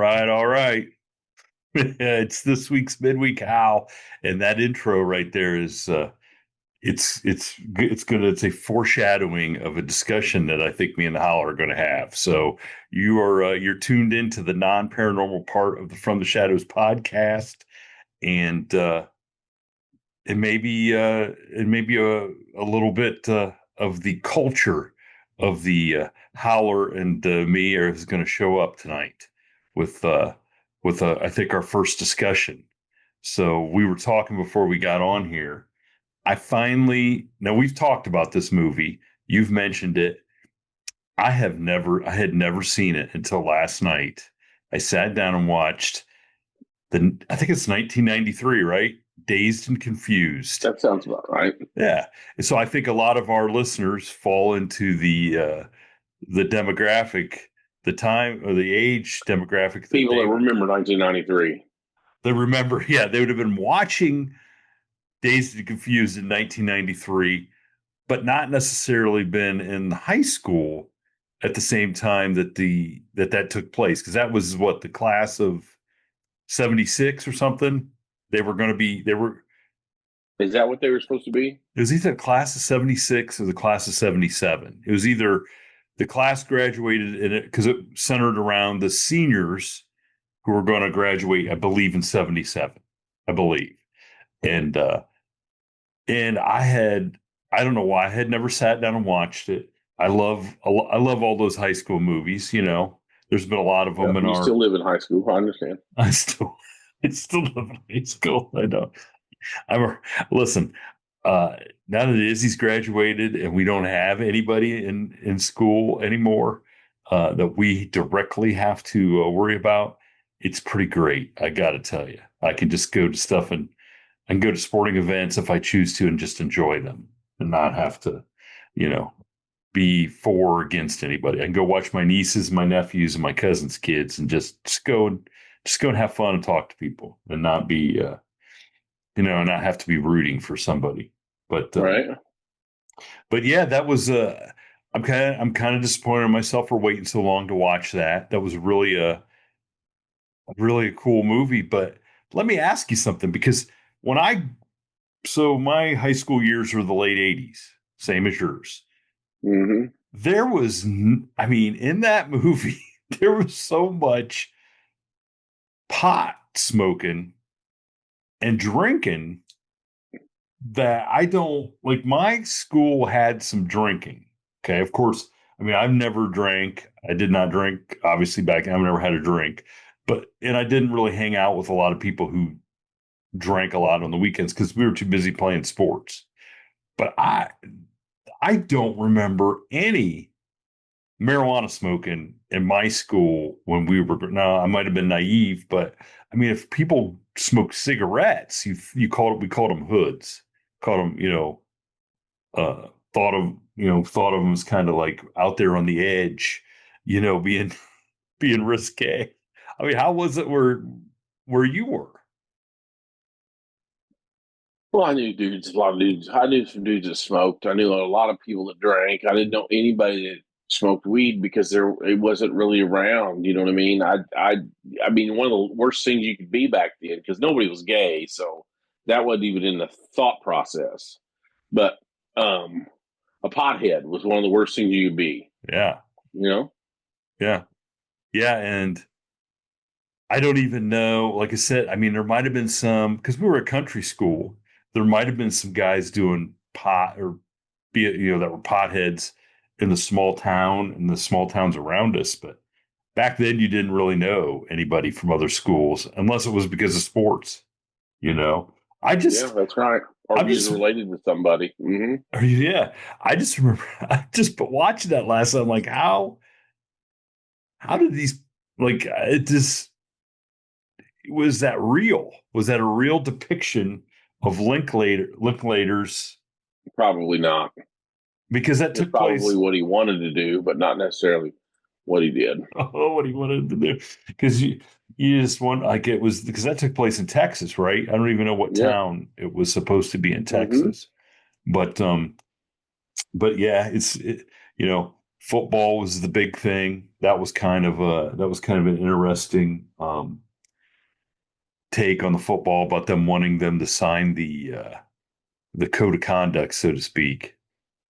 right, all right. It's this week's Midweek Howl, and that intro right there is it's a foreshadowing of a discussion that I think me and the Howler are going to have. So you're tuned into the non-paranormal part of the From the Shadows podcast, and it may be a little bit of the culture of the Howler and me is going to show up tonight with I think our first discussion. So we were talking before we got on here. Now we've talked about this movie. You've mentioned it. I had never seen it until last night. I sat down and watched I think it's 1993, right? Dazed and Confused. That sounds about right. Yeah. And so I think a lot of our listeners fall into the demographic, the time or the age demographic. People that remember 1993. They remember, yeah, they would have been watching Dazed and Confused in 1993, but not necessarily been in high school at the same time that took place. Because that was what, the class of 76 or something? They were Is that what they were supposed to be? It was either the class of 76 or the class of 77. It was either the class graduated in it because it centered around the seniors who were going to graduate, I believe, in 77, I believe. And I don't know why I had never sat down and watched it. I love all those high school movies, you know. There's been a lot of them You still live in high school, I understand. I still live in high school. I know. Listen, now that Izzy's graduated and we don't have anybody in school anymore that we directly have to worry about, it's pretty great. I got to tell you, I can just go to stuff and go to sporting events if I choose to and just enjoy them and not have to, be for or against anybody. I can go watch my nieces, my nephews, and my cousins' kids and just go and have fun and talk to people and not be not have to be rooting for somebody. But right. But yeah, that was I'm kind of disappointed in myself for waiting so long to watch that. That was really a cool movie. But let me ask you something, because my high school years were the late 80s, same as yours. Mm-hmm. There was, in that movie, there was so much pot smoking and drinking that I don't like. My school had some drinking. Okay. Of course. I've never drank. I did not drink, obviously, back then. I've never had a drink, and I didn't really hang out with a lot of people who drank a lot on the weekends because we were too busy playing sports. But I don't remember any marijuana smoking in my school when we were. Now, I might have been naive, but if people smoked cigarettes, we called them hoods. Called them, thought of them as kind of like out there on the edge, being risque. How was it where you were? Well, I knew a lot of dudes. I knew some dudes that smoked. I knew a lot of people that drank. I didn't know anybody that smoked weed because it wasn't really around. You know what I mean? One of the worst things you could be back then, because nobody was gay, so that wasn't even in the thought process. But a pothead was one of the worst things you could be. Yeah. Yeah. Yeah, and I don't even know. Like I said, there might have been some, because we were a country school. There might have been some guys doing pot that were potheads in the small towns around us. But back then, you didn't really know anybody from other schools unless it was because of sports. Yeah, that's right. Or I'm just related to somebody. Mm-hmm. Yeah, I just remember watching that last night. I'm like, how did these was that real? Was that a real depiction of Linklaters? Probably not, because that took probably place. What he wanted to do, but not necessarily what he did. Oh, what he wanted to do, because you just want, like, it was, because that took place in Texas, right? I don't even know what town it was supposed to be in Texas, but yeah, Football was the big thing. That was kind of an interesting take on the football about them wanting them to sign the code of conduct, so to speak.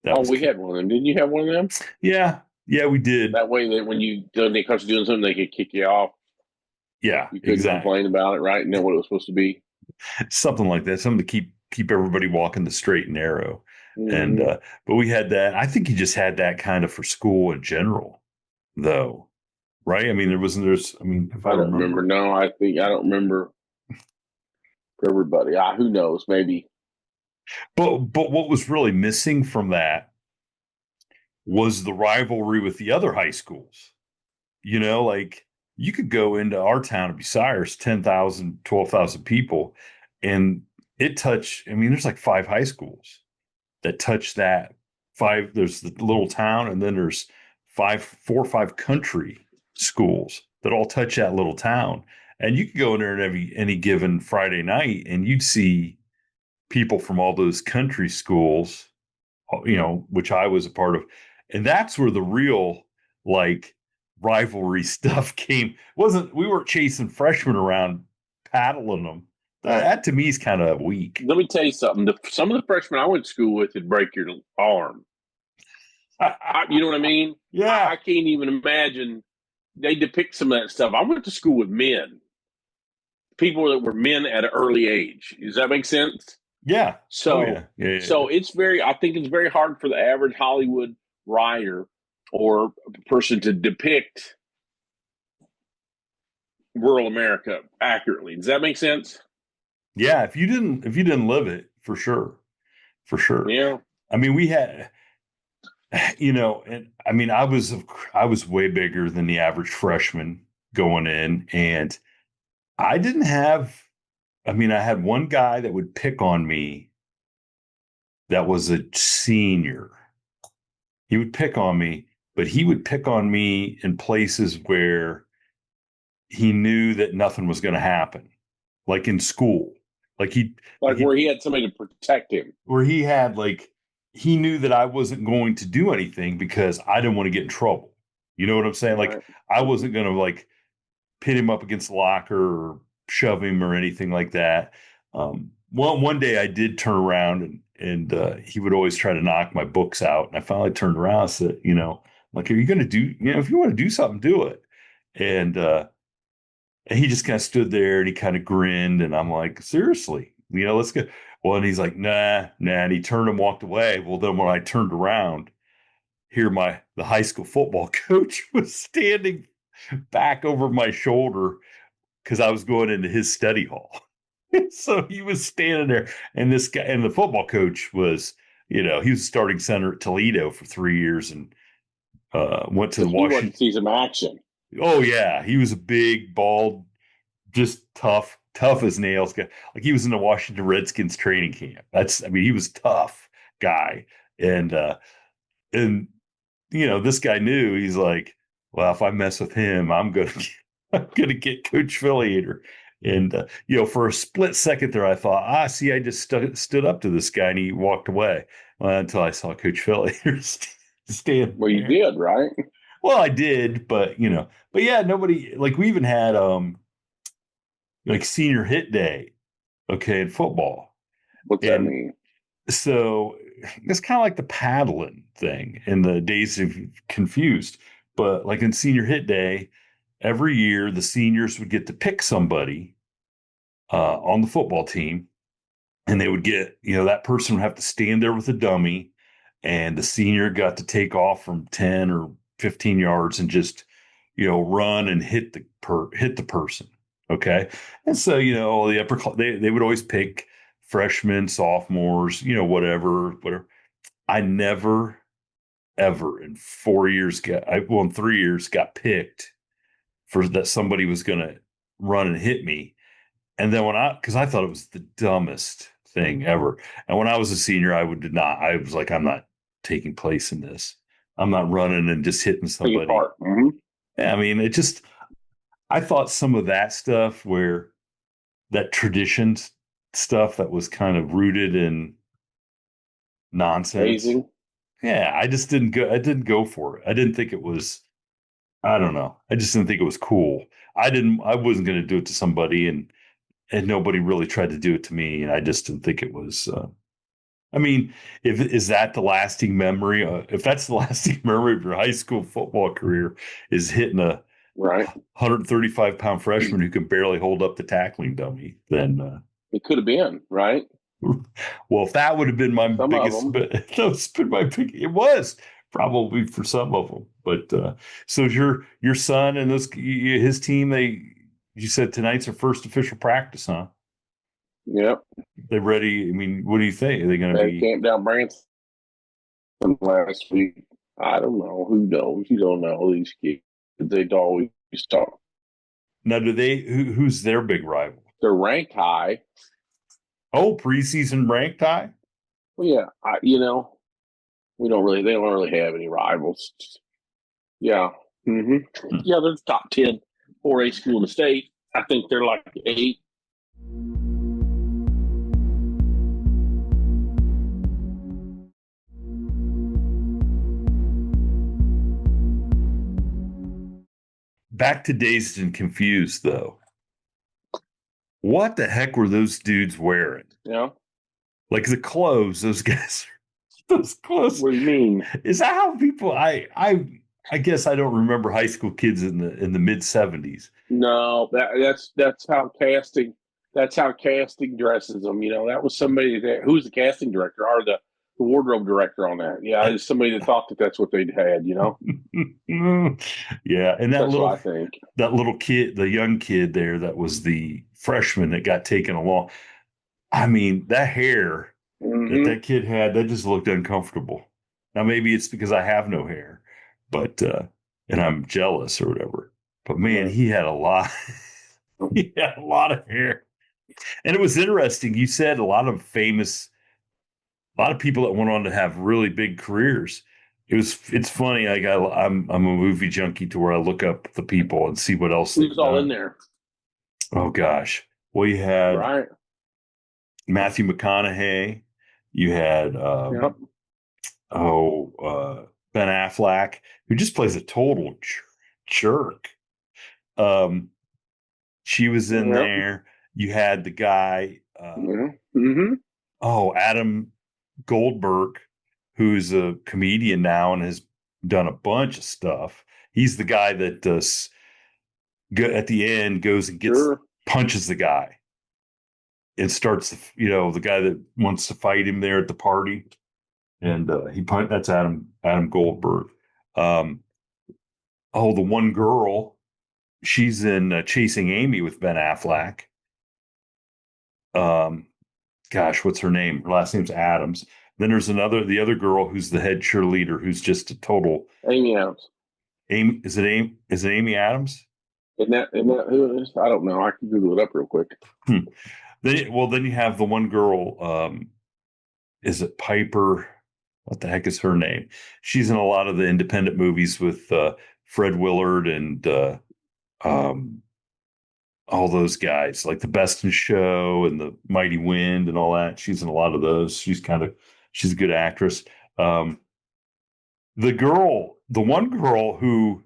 That Oh, was we had one of them. Didn't you have one of them? yeah, yeah, we did. That way, that when they caught you doing something, they could kick you off. Yeah, You couldn't exactly. complain about it, right? You know what it was supposed to be. Something like that. Something to keep everybody walking the straight and narrow. And Mm-hmm. but we had that. I think he just had that kind of for school in general, though, right? I mean, there's I mean, if I I don't remember. remember. No, I don't remember for everybody. Who knows? Maybe. But what was really missing from that was the rivalry with the other high schools. Like you could go into our town of Bucyrus, 10,000, 12,000 people, and I mean, there's like five high schools that touch that. Five, there's the little town, and then there's four or five country schools that all touch that little town. And you could go in there any given Friday night, and you'd see people from all those country schools, which I was a part of. And that's where the real like rivalry stuff came. Wasn't We weren't chasing freshmen around paddling them. That to me is kind of weak. Let me tell you something. Some of the freshmen I went to school with would break your arm. You know what I mean? Yeah. I can't even imagine. They depict some of that stuff. I went to school with men, people that were men at an early age. Does that make sense? Yeah. Oh So, yeah. Yeah. so it's very. I think it's very hard for the average Hollywood writer or person to depict rural America accurately. Does that make sense? Yeah. If you didn't live it, for sure. For sure. Yeah. I mean, we had, and I mean, I was way bigger than the average freshman going in, and I didn't have. I mean, I had one guy that would pick on me that was a senior. He would pick on me, but he would pick on me in places where he knew that nothing was going to happen, like in school. Like Like where he had somebody to protect him. where he had like he knew that I wasn't going to do anything because I didn't want to get in trouble. You know what I'm saying? Like Right. I wasn't going to like pit him up against the locker or shove him or anything like that. One day I did turn around and he would always try to knock my books out. And I finally turned around and said, like, are you going to do, if you want to do something, do it. And he just kind of stood there and he kind of grinned. And I'm like, seriously, let's go. Well, and he's like, nah. And he turned and walked away. Well, then when I turned around, here the high school football coach was standing back over my shoulder because I was going into his study hall. So he was standing there, and this guy and the football coach was, he was starting center at Toledo for 3 years and went to So the he wanted Washington. to see some action. Oh yeah, he was a big, bald, just tough as nails guy. Like he was in the Washington Redskins training camp. I mean, he was a tough guy, and this guy knew. He's like, well, if I mess with him, I'm gonna get Coach Affiliator. And for a split second there, I thought, see, I just stood up to this guy, and he walked away until I saw Coach Affiliator stand Well, you there. did, right? Well, I did, but yeah, nobody like we even had like senior hit day, okay, in football, What's that and mean? so it's kind of like the paddling thing in the Dazed and Confused, but like in senior hit day, every year the seniors would get to pick somebody on the football team, and they would get, that person would have to stand there with a dummy, and the senior got to take off from 10 or 15 yards and just, run and hit the person. Okay. And so, the they would always pick freshmen, sophomores, whatever. I never, ever in 4 years in 3 years got picked for that somebody was going to run and hit me. And then because I thought it was the dumbest thing ever. And when I was a senior, I was like, I'm not taking place in this. I'm not running and just hitting somebody. Mm-hmm. Yeah, I mean, I thought some of that stuff where that tradition stuff that was kind of rooted in nonsense. Amazing. yeah, I just didn't go. I didn't go for it. I didn't think it was. I don't know. I just didn't think it was cool. I didn't. I wasn't going to do it to somebody, and nobody really tried to do it to me, and I just didn't think it was. I mean, if is that the lasting memory? If that's the lasting memory of your high school football career, is hitting a Right. 135-pound freshman who can barely hold up the tackling dummy, then It could have been, right? well, if that would have been my Some of biggest, them. that's been my big. It was probably for some of them, but so your son and his team, you said tonight's their first official practice, huh? Yep. They ready? I mean, what do you think? Are they going to They be? camped down Branson last week. I don't know. Who knows? You don't know these kids. They'd always talk. Now, do they? Who's their big rival? They're ranked high. Oh, preseason ranked high. Well, yeah. We don't really. They don't really have any rivals. Yeah. Hmm. Yeah, they're the top 10 4A school in the state. I think they're like 8. Back to Dazed and Confused, though. What the heck were those dudes wearing? Yeah. Like the clothes, those guys. Those clothes. What do you mean? Is that how people? I guess I don't remember high school kids in the mid '70s. No, that's how casting. That's how casting dresses them. That was somebody that who's the casting director or the wardrobe director on that. Yeah, it's somebody that thought that that's what they'd had. Yeah, and That's what I think. that little kid, the young kid there, that was the freshman that got taken along. I mean, that hair that kid had, that just looked uncomfortable. Now maybe it's because I have no hair, but and I'm jealous or whatever. But man, he had a lot. He had a lot of hair, and it was interesting. You said a lot of people that went on to have really big careers. It's funny. I'm a movie junkie to where I look up the people and see what else they've Who's all in done. there? Oh gosh, well you had Right. Matthew McConaughey, you had Yep. Ben Affleck, who just plays a total jerk. Um, she was in Yep. there. You had the guy, Yeah. Mm-hmm. Adam Goldberg, who's a comedian now and has done a bunch of stuff. He's the guy that does at the end goes and Sure. punches the guy and starts the guy that wants to fight him there at the party, and that's Adam Goldberg. Um, the one girl, she's in Chasing Amy with Ben Affleck. Gosh, what's her name? Her last name's Adams. Then there's the other girl who's the head cheerleader, who's just a total Amy Adams. Amy. Is it Amy? Is it Amy Adams? Isn't that who it is? I don't know. I can Google it up real quick. Then you have the one girl. Is it Piper? What the heck is her name? She's in a lot of the independent movies with Fred Willard and all those guys, like The Best in Show and The Mighty Wind and all that. She's in a lot of those. She's a good actress. The one girl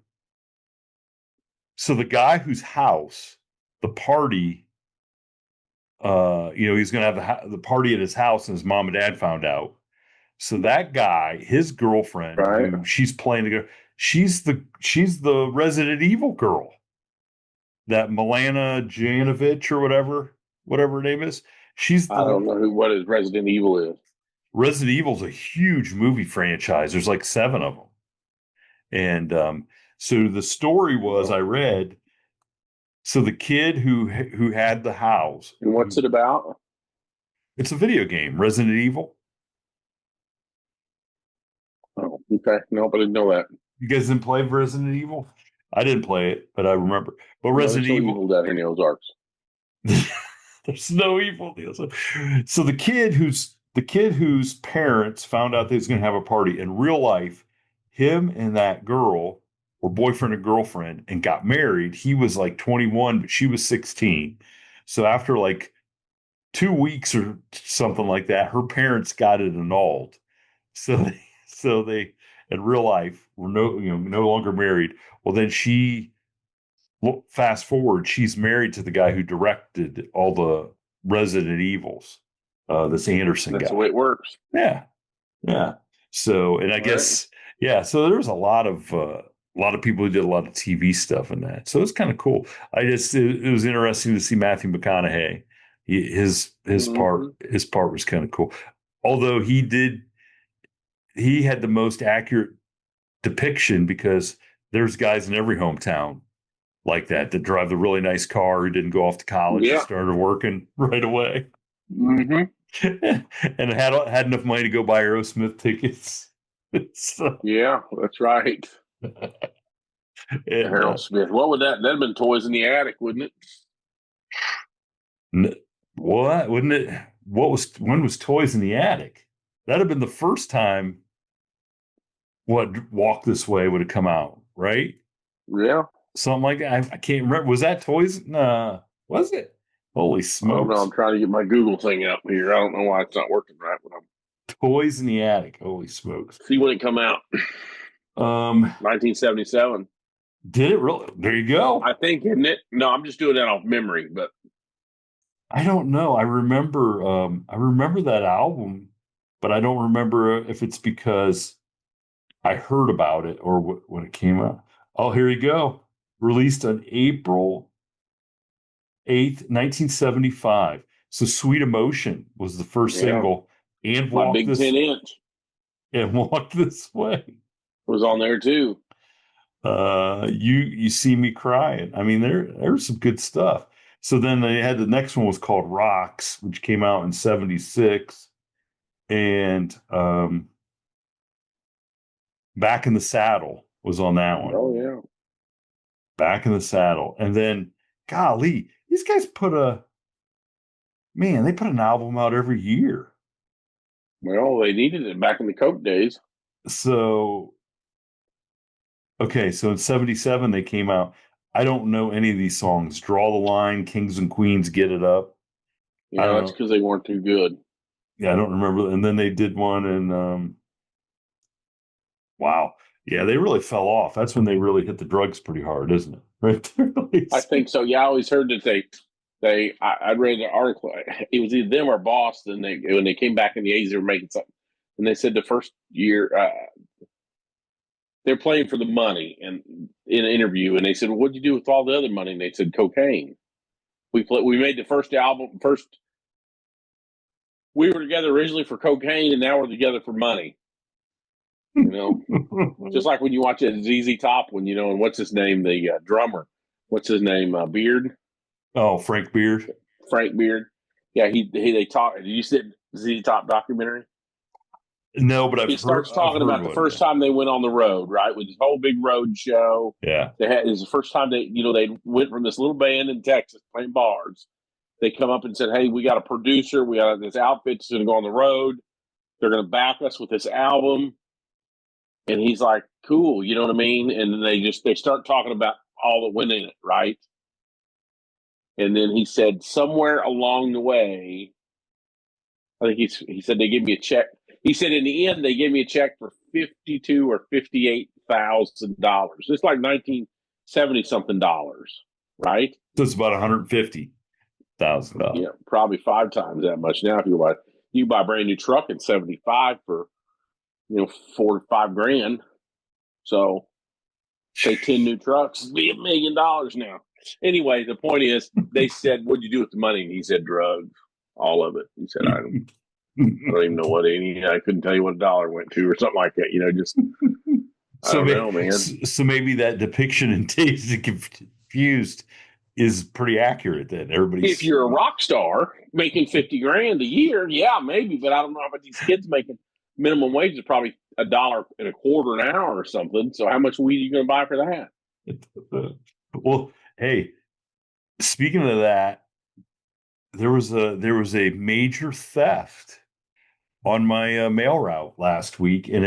so the guy whose house, the party, he's going to have the party at his house, and his mom and dad found out. So that guy, his girlfriend, Right. who she's playing together, she's the Resident Evil girl, that Milana Janovic or whatever her name is. I don't know what his Resident Evil is. Resident Evil's a huge movie franchise. There's like 7 of them. And so the story was, I read, so the kid who had the house. And what's it about? It's a video game, Resident Evil. Oh, okay. Nope, I didn't know that. You guys didn't play Resident Evil? I didn't play it, but I remember. But Resident Evil down here in the Ozarks. There's no evil deal. So the kid whose parents found out they was going to have a party in real life, him and that girl were boyfriend and girlfriend and got married. He was like 21, but she was 16. So after like 2 weeks or something like that, her parents got it annulled. So So they, in real life, were no longer married. Well, then fast forward, she's married to the guy who directed all the Resident Evils, this Anderson That's the way guy. it works. Yeah, yeah. So, and I All right. guess, yeah. So there was a lot of people who did a lot of TV stuff in that. So it's kind of cool. It was interesting to see Matthew McConaughey. Mm-hmm. His part was kind of cool. Although he had the most accurate depiction because there's guys in every hometown like that drive the really nice car who didn't go off to college and Yeah. started working right away. Mm-hmm. And had enough money to go buy Aerosmith tickets. So, Yeah, that's right. and Aerosmith. What would that'd have been Toys in the Attic, wouldn't it? what wouldn't it? When was Toys in the Attic? That'd have been the first time what Walk This Way would have come out, right? Yeah. Something like that. I can't remember. Was that Toys? Nah, was it? Holy Oh no, smokes! I'm trying to get my Google thing up here. I don't know why it's not working right, but I'm Toys in the Attic. Holy smokes! see when it come out. Um, 1977. did it really? There you go. I think, isn't it? No, I'm just doing that off memory, but I don't know. I remember that album, but I don't remember if it's because I heard about it or when it came out. Oh, here you go. Released on April 8th, 1975. So Sweet Emotion was the first yeah, single and my big 10-inch Walk This Way. was on there too. You see me crying. I mean, there's some good stuff. So then they had the next one was called Rocks, which came out in 76. And Back in the Saddle was on that one. Oh yeah. Back in the Saddle. And then, golly, these guys they put an album out every year. Well, they needed it back in the Coke days. So, okay, so in 77 they came out. I don't know any of these songs. Draw the Line, Kings and Queens, Get It Up. I don't That's know. because they weren't too good. Yeah, I don't remember. And then they did one and wow. Yeah, they really fell off. That's when they really hit the drugs pretty hard, isn't it? Right there. I think so. Yeah, I always heard that I read an article. It was either them or Boston. When they came back in the 80s, they were making something, and they said the first year they're playing for the money. And in an interview, and they said, well, "What'd you do with all the other money?" And they said, "Cocaine." We made the first album. We were together originally for cocaine, and now we're together for money. Just like when you watch a ZZ Top one, and what's his name, the drummer, what's his name, Beard. Oh, Frank Beard. Frank Beard. Yeah, they talk. Did you see the ZZ Top documentary? No, but He starts talking about the first yeah. time they went on the road, right, with this whole big road show. Yeah, It was the first time they went from this little band in Texas playing bars. They come up and said, "Hey, we got a producer. We got this outfit that's going to go on the road. They're going to back us with this album." And he's like, "Cool," you know what I mean? And then they start talking about all that went in it, right? And then he said somewhere along the way, I think he said they gave me a check. He said in the end they gave me a check for $52,000 or $58,000. It's like 1970 something dollars, right? so it's about $150,000. Yeah, probably 5 times that much now. If you buy a brand new truck at 75 for 4 to 5 grand. So say 10 new trucks, it'd be $1 million now. Anyway, the point is, they said, "What'd you do with the money?" And he said, "Drugs, all of it." He said, "I don't even know what any. I couldn't tell you what a dollar went to, or something like that. Just I don't know, man." So maybe that depiction in Dazed and Confused is pretty accurate. Then If you're a rock star making 50 grand a year, yeah, maybe. But I don't know about these kids making minimum wage is probably $1.25 an hour or something. So how much weed are you going to buy for that? Well, hey, speaking of that, there was a major theft on my mail route last week, and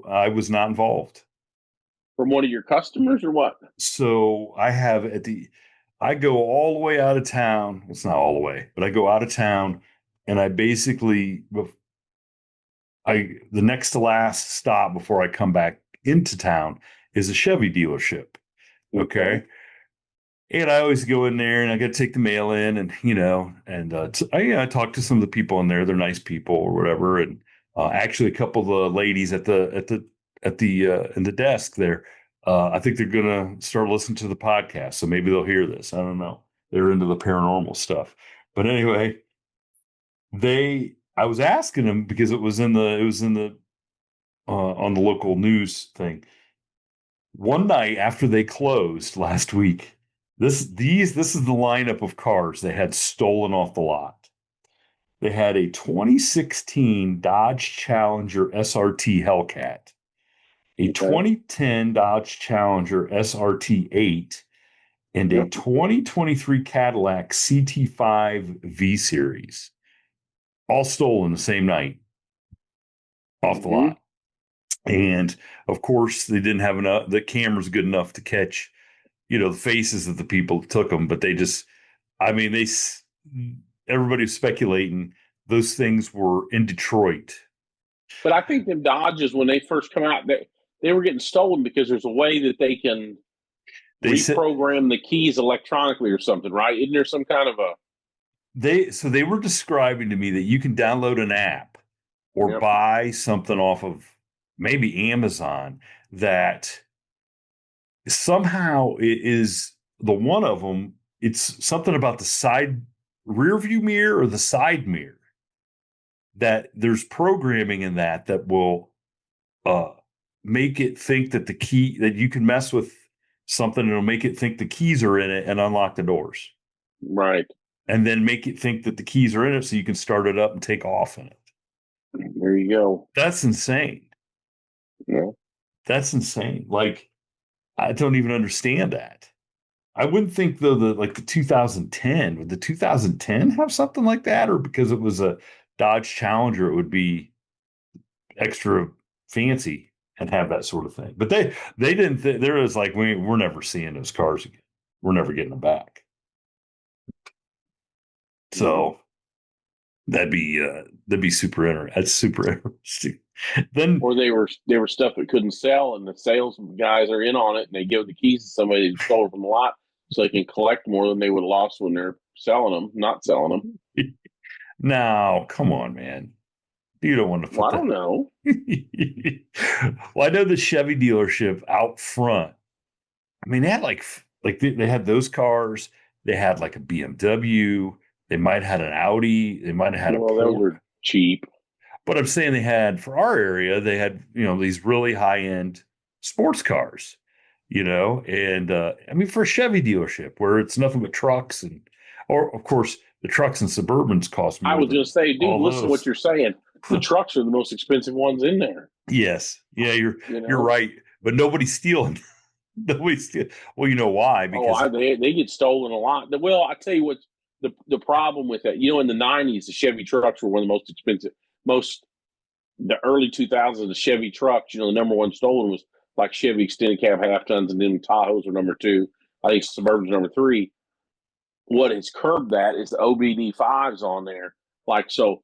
I was not involved. From one of your customers or what? So I go all the way out of town. It's not all the way, but I go out of town, and I basically the next to last stop before I come back into town is a Chevy dealership. Okay. And I always go in there and I got to take the mail in and, I talk to some of the people in there. They're nice people or whatever. And actually a couple of the ladies in the desk there, I think they're going to start listening to the podcast. So maybe they'll hear this. I don't know. They're into the paranormal stuff. But anyway, I was asking them because it was in the on the local news thing. One night after they closed last week, this is the lineup of cars they had stolen off the lot. They had a 2016 Dodge Challenger SRT Hellcat, a 2010 Dodge Challenger SRT 8, and a 2023 Cadillac CT5 V Series, all stolen the same night off the lot. And of course, they didn't have enough. The camera's good enough to catch, the faces of the people that took them. But they just, I mean, everybody's speculating those things were in Detroit. But I think them Dodges, when they first come out, they were getting stolen because there's a way that they can reprogram the keys electronically or something, right? Isn't there some kind of a? They were describing to me that you can download an app or buy something off of maybe Amazon that somehow it is the one of them. It's something about the side rear view mirror or the side mirror that there's programming in that will make it think that that you can mess with something and it'll make it think the keys are in it and unlock the doors. Right. And then make it think that the keys are in it so you can start it up and take off in it. There you go. That's insane. Yeah. That's insane. Like, I don't even understand that. I wouldn't think though the 2010, would the 2010 have something like that? Or because it was a Dodge Challenger, it would be extra fancy and have that sort of thing. But they didn't there was like, we're never seeing those cars again. We're never getting them back. So that'd be super interesting. That's super interesting. Then, or they were stuff that couldn't sell, and the sales guys are in on it, and they give the keys to somebody who stole it from the lot, so they can collect more than they would have lost when they're not selling them. Now, come on, man. You don't want to. Well, I don't know. Well, I know the Chevy dealership out front. I mean, they had they had those cars. They had like a BMW. They might have had an Audi. They might have had a Porsche. Those were cheap. But I'm saying they had, for our area, they had, these really high-end sports cars, and I mean, for a Chevy dealership where it's nothing but trucks or of course the trucks and Suburbans cost more. I was going to say, dude, listen to what you're saying. The trucks are the most expensive ones in there. Yes. Yeah, you're right. But nobody's stealing. Nobody's stealing. Well, you know why? Because they get stolen a lot. Well, I tell you what, the problem with that, in the 90s, the Chevy trucks were one of the most expensive. The early 2000s, the Chevy trucks, the number one stolen was like Chevy extended cab half tons, and then Tahoes were number two. I think Suburban's number three. What has curbed that is the OBD5s on there. Like, so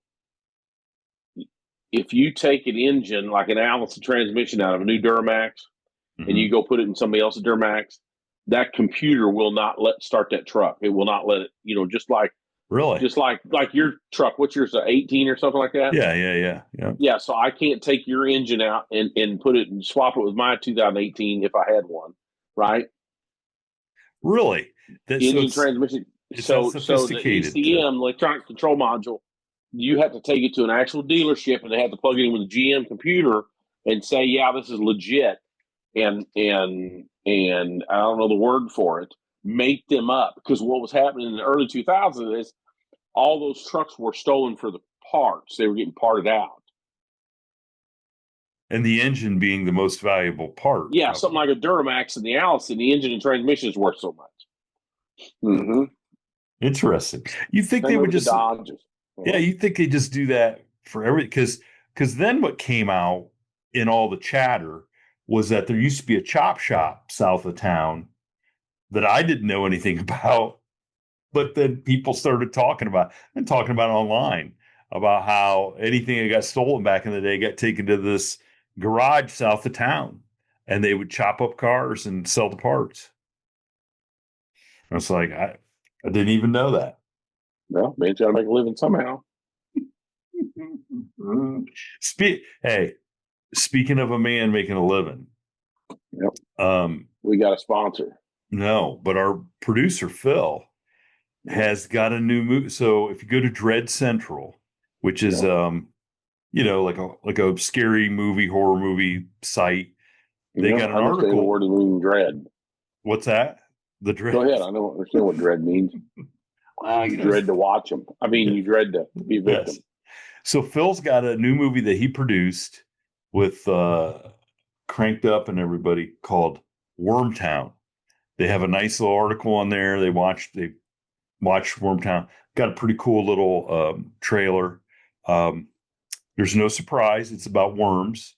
if you take an engine, like an Allison transmission out of a new Duramax, and you go put it in somebody else's Duramax, that computer will not start that truck. It will not let it, just like, really? Just like your truck. What's yours, 18 or something like that? Yeah. Yeah, so I can't take your engine out and put it and swap it with my 2018 if I had one, right? Really? Engine transmission. So the ECM, electronic control module, you have to take it to an actual dealership and they have to plug it in with a GM computer and say, yeah, this is legit. And I don't know the word for it. Make them up, because what was happening in the early 2000s is all those trucks were stolen for the parts. They were getting parted out. And the engine being the most valuable part. Yeah, something like a Duramax and the Allison, the engine and transmission is worth so much. Mm-hmm. Interesting. You think they would just Dodges. Yeah, you think they just do that for because then what came out in all the chatter was that there used to be a chop shop south of town that I didn't know anything about, but then people started talking about it online about how anything that got stolen back in the day got taken to this garage south of town, and they would chop up cars and sell the parts. I was like, I didn't even know that. Well, man's got to make a living somehow. Hey, speaking of a man making a living, Yep. We got a sponsor. No, but our producer Phil has got a new movie. So if you go to Dread Central, which is like a scary movie, horror movie site, they got an article. The word meaning dread. What's that? The dread. Go ahead. I understand what dread means. Well, you dread to watch them. I mean, you dread to be a victim. Yes. So Phil's got a new movie that he produced with Cranked Up and everybody called Wormtown. They have a nice little article on there. They watched Wormtown. Got a pretty cool little trailer. There's no surprise. It's about worms,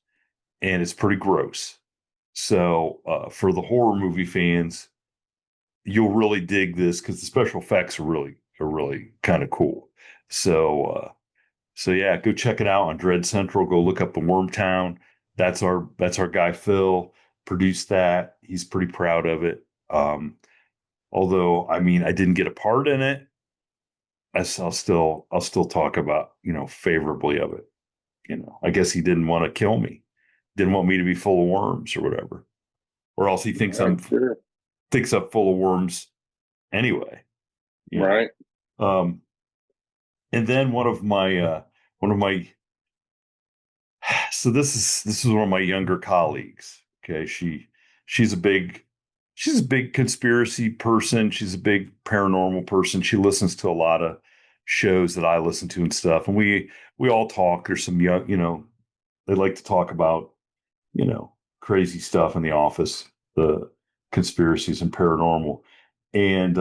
and it's pretty gross. So for the horror movie fans, you'll really dig this because the special effects are really kind of cool. So yeah, go check it out on Dread Central. Go look up the Wormtown. That's our guy Phil produced that. He's pretty proud of it. Although I mean I didn't get a part in it, I'll still talk about favorably of it. I guess he didn't want to kill me, didn't want me to be full of worms or whatever, or else he thinks I'm full of worms anyway. Right. And then one of my so this is one of my younger colleagues. Okay, she's a big conspiracy person. She's a big paranormal person. She listens to a lot of shows that I listen to and stuff. And we all talk. There's some young, they like to talk about, crazy stuff in the office, the conspiracies and paranormal. And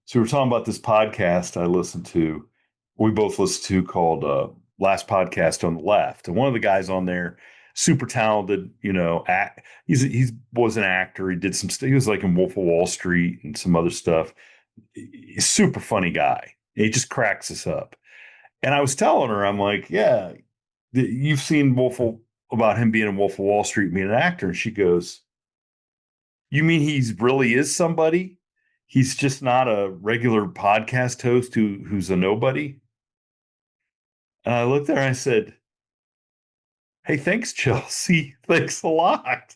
so we're talking about this podcast I listened to. We both listened to called Last Podcast on the Left. And one of the guys on there, super talented, he was an actor. He did some stuff. He was like in Wolf of Wall Street and some other stuff. He's a super funny guy. He just cracks us up. And I was telling her, I'm like, yeah, you've seen about him being in Wolf of Wall Street, being an actor. And she goes, you mean he's really is somebody? He's just not a regular podcast host who's a nobody? And I looked at her and I said, hey, thanks, Chelsea. Thanks a lot.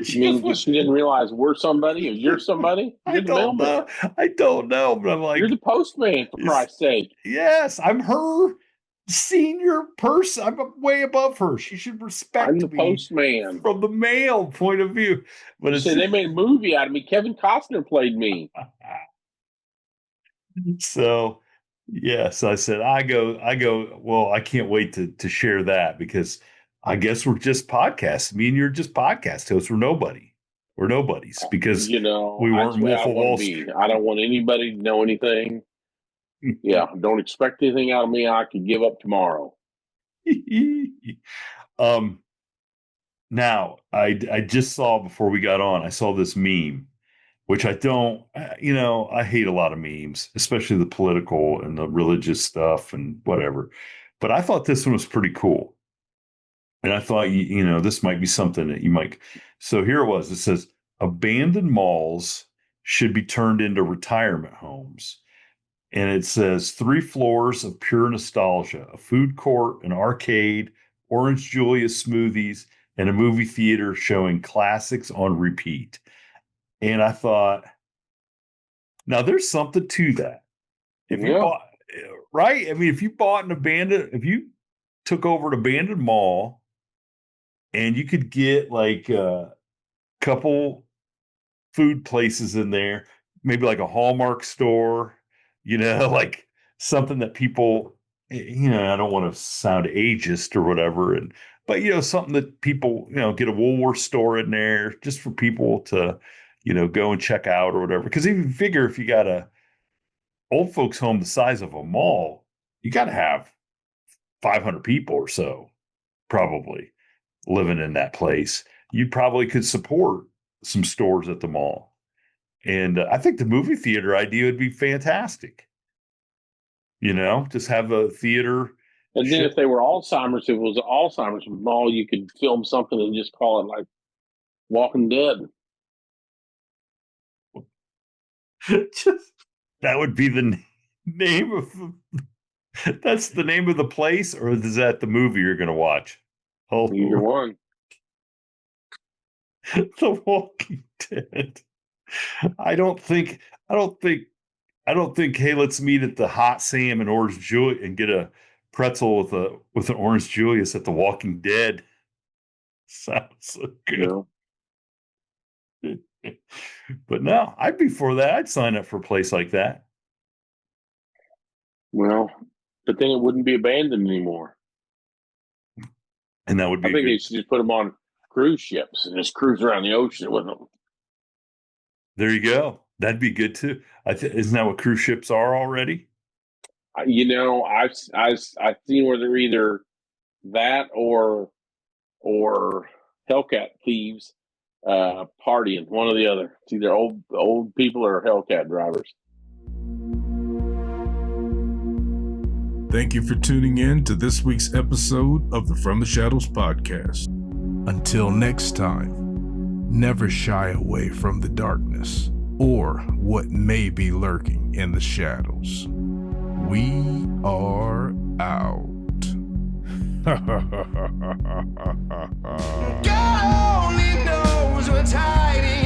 She didn't realize we're somebody or you're somebody? I don't know, but I'm like, you're the postman, for Christ's sake. Yes, I'm her senior person. I'm way above her. She should respect me. I'm the postman. From the male point of view. But they made a movie out of me. Kevin Costner played me. So yes, I said, I go, well, I can't wait to share that because I guess we're just podcasts. Me and you're just podcast hosts. We're nobody. We're nobodies because we weren't Wolf of Wall Street. I don't want anybody to know anything. Yeah, don't expect anything out of me. I could give up tomorrow. Now I just saw before we got on, I saw this meme, which I don't, I hate a lot of memes, especially the political and the religious stuff and whatever. But I thought this one was pretty cool. And I thought, this might be something that you might. So here it was. It says, abandoned malls should be turned into retirement homes. And it says 3 floors of pure nostalgia, a food court, an arcade, Orange Julia smoothies, and a movie theater showing classics on repeat. And I thought, now there's something to that. If you bought, right? I mean, if you took over an abandoned mall and you could get like a couple food places in there, maybe like a Hallmark store, like something that people, I don't want to sound ageist or whatever. But something that people, get a Woolworth store in there just for people to, go and check out or whatever. Because if you figure if you got a old folks home the size of a mall, you got to have 500 people or so probably living in that place. You probably could support some stores at the mall. And I think the movie theater idea would be fantastic. Just have a theater. And then if they were Alzheimer's, if it was Alzheimer's mall, you could film something and just call it like Walking Dead. That would be the name of. That's the name of the place, or is that the movie you're going to watch? Either one. The Walking Dead. I don't think. Hey, let's meet at the Hot Sam and Orange Julius and get a pretzel with an Orange Julius at the Walking Dead. Sounds so good. Yeah. But no, I'd be for that. I'd sign up for a place like that. Well, but then it wouldn't be abandoned anymore. And that would be. I think they should just put them on cruise ships and just cruise around the ocean with them. There you go. That'd be good too. Isn't that what cruise ships are already? I've seen where they're either that or Hellcat thieves partying, one or the other. It's either old people or Hellcat drivers. Thank you for tuning in to this week's episode of the From the Shadows podcast. Until next time, never shy away from the darkness or what may be lurking in the shadows. We are out. God only knows what's hiding